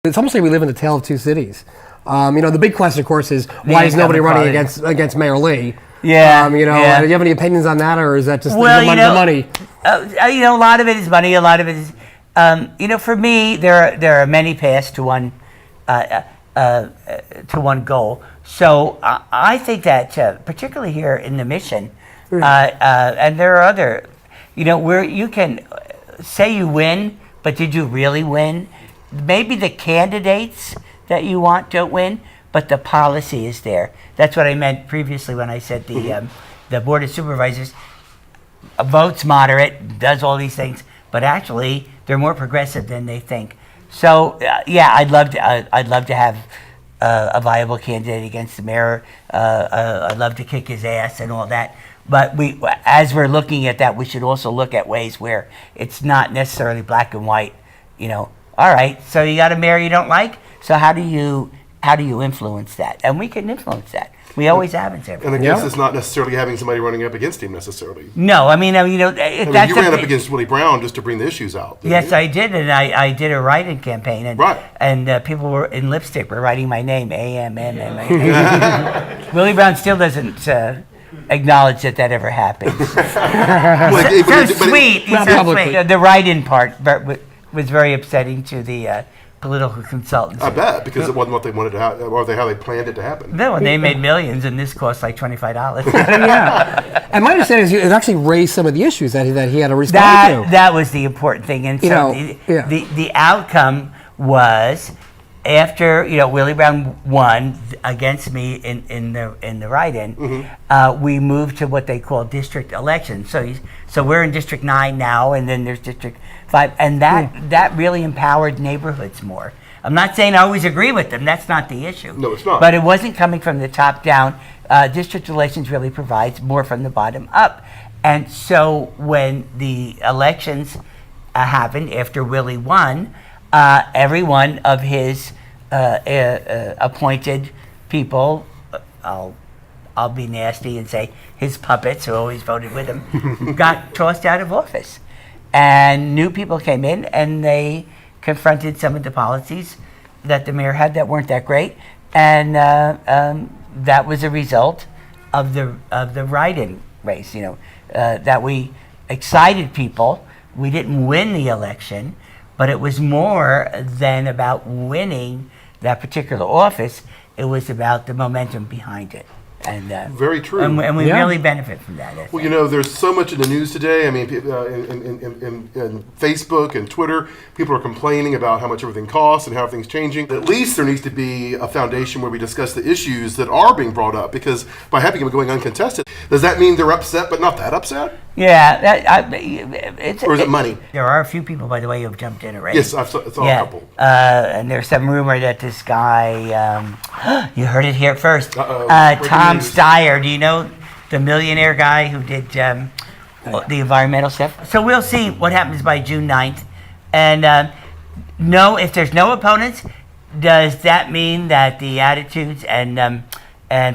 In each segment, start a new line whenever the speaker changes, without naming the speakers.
It's almost like we live in the tale of two cities. The big question, of course, is why is nobody running against Mayor Lee?
Yeah.
Do you have any opinions on that, or is that just the money?
A lot of it is money. A lot of it is, for me, there are many paths to one goal. So I think that particularly here in the Mission, and there are other, where you can say you win, but did you really win? Maybe the candidates that you want don't win, but the policy is there. That's what I meant previously when I said the Board of Supervisors votes moderate, does all these things, but actually they're more progressive than they think. So I'd love to have a viable candidate against the mayor. I'd love to kick his ass and all that. But as we're looking at that, we should also look at ways where it's not necessarily black and white. All right, so you got a mayor you don't like. So how do you influence that? And we can influence that. We always have in San Francisco.
And I guess it's not necessarily having somebody running up against him necessarily.
No,
you ran up against Willie Brown just to bring the issues out.
Yes, I did, and I did a write-in campaign, and people were in lipstick were writing my name, A-M-M-M. Willie Brown still doesn't acknowledge that ever happened. So sweet. The write-in part was very upsetting to the political consultants.
I bet, because it wasn't what they wanted to have, or how they planned it to happen.
No, and they made millions, and this cost like $25.
Yeah, and my understanding is it actually raised some of the issues that he had to respond to.
That was the important thing, and the outcome was after Willie Brown won against me in the write-in, we moved to what they call district elections. So we're in District 9 now, and then there's District 5, and that really empowered neighborhoods more. I'm not saying I always agree with them. That's not the issue.
No, it's not.
But it wasn't coming from the top down. District elections really provides more from the bottom up. And so when the elections happened after Willie won, every one of his appointed people, I'll be nasty and say his puppets who always voted with him, got tossed out of office. And new people came in and they confronted some of the policies that the mayor had that weren't that great. And that was a result of the write-in race, that we excited people. We didn't win the election, but it was more than about winning that particular office. It was about the momentum behind it. And
very true.
And we really benefit from that.
Well, there's so much in the news today. I mean, in Facebook and Twitter, people are complaining about how much everything costs and how everything's changing. At least there needs to be a foundation where we discuss the issues that are being brought up, because by having them going uncontested, does that mean they're upset but not that upset?
Yeah.
Or is it money?
There are a few people, by the way, who have jumped in already.
Yes, I saw a couple.
And there's some rumor that this guy, you heard it here first, Tom Steyer, do you know the millionaire guy who did the environmental stuff? So we'll see what happens by June 9th. And if there's no opponents, does that mean that the attitudes and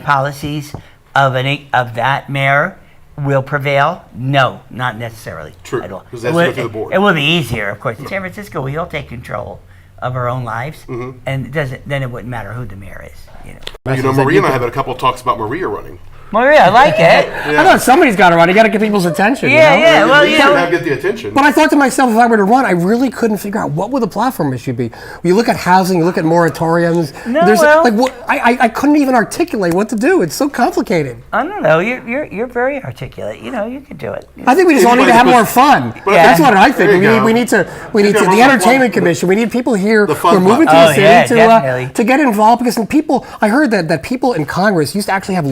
policies of that mayor will prevail? No, not necessarily.
True.
At all.
Because that's go through the board.
It will be easier, of course. In San Francisco, we all take control of our own lives, and then it wouldn't matter who the mayor is.
Maria and I have had a couple of talks about Maria running.
Maria, I like it.
I thought somebody's got to run. You got to get people's attention.
Yeah. Well,
get the attention.
But I thought to myself, if I were to run, I really couldn't figure out what would the platform issue be. You look at housing, you look at moratoriums. I couldn't even articulate what to do. It's so complicated.
I don't know. You're very articulate. You can do it.
I think we just all need to have more fun. That's what I think. We need to the entertainment commission. We need people here who are moving to the city to get involved, because I heard that people in Congress used to actually have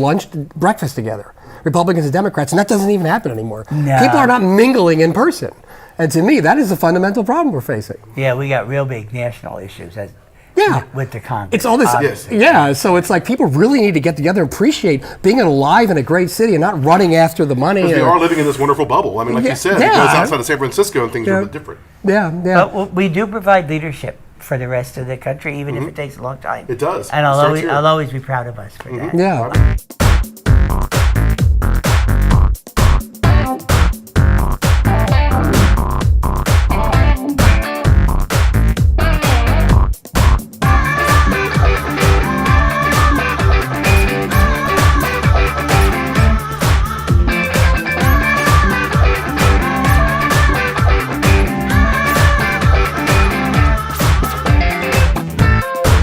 breakfast together, Republicans and Democrats, and that doesn't even happen anymore. No. People are not mingling in person, and to me, that is a fundamental problem we're facing.
Yeah, we got real big national issues with the Congress.
It's all this. Yeah, so it's like people really need to get together and appreciate being alive in a great city and not running after the money.
Because we are living in this wonderful bubble. I mean, like you said, it goes outside of San Francisco and things are a bit different.
Yeah.
But we do provide leadership for the rest of the country, even if it takes a long time.
It does.
And I'll always be proud of us for that.
Yeah.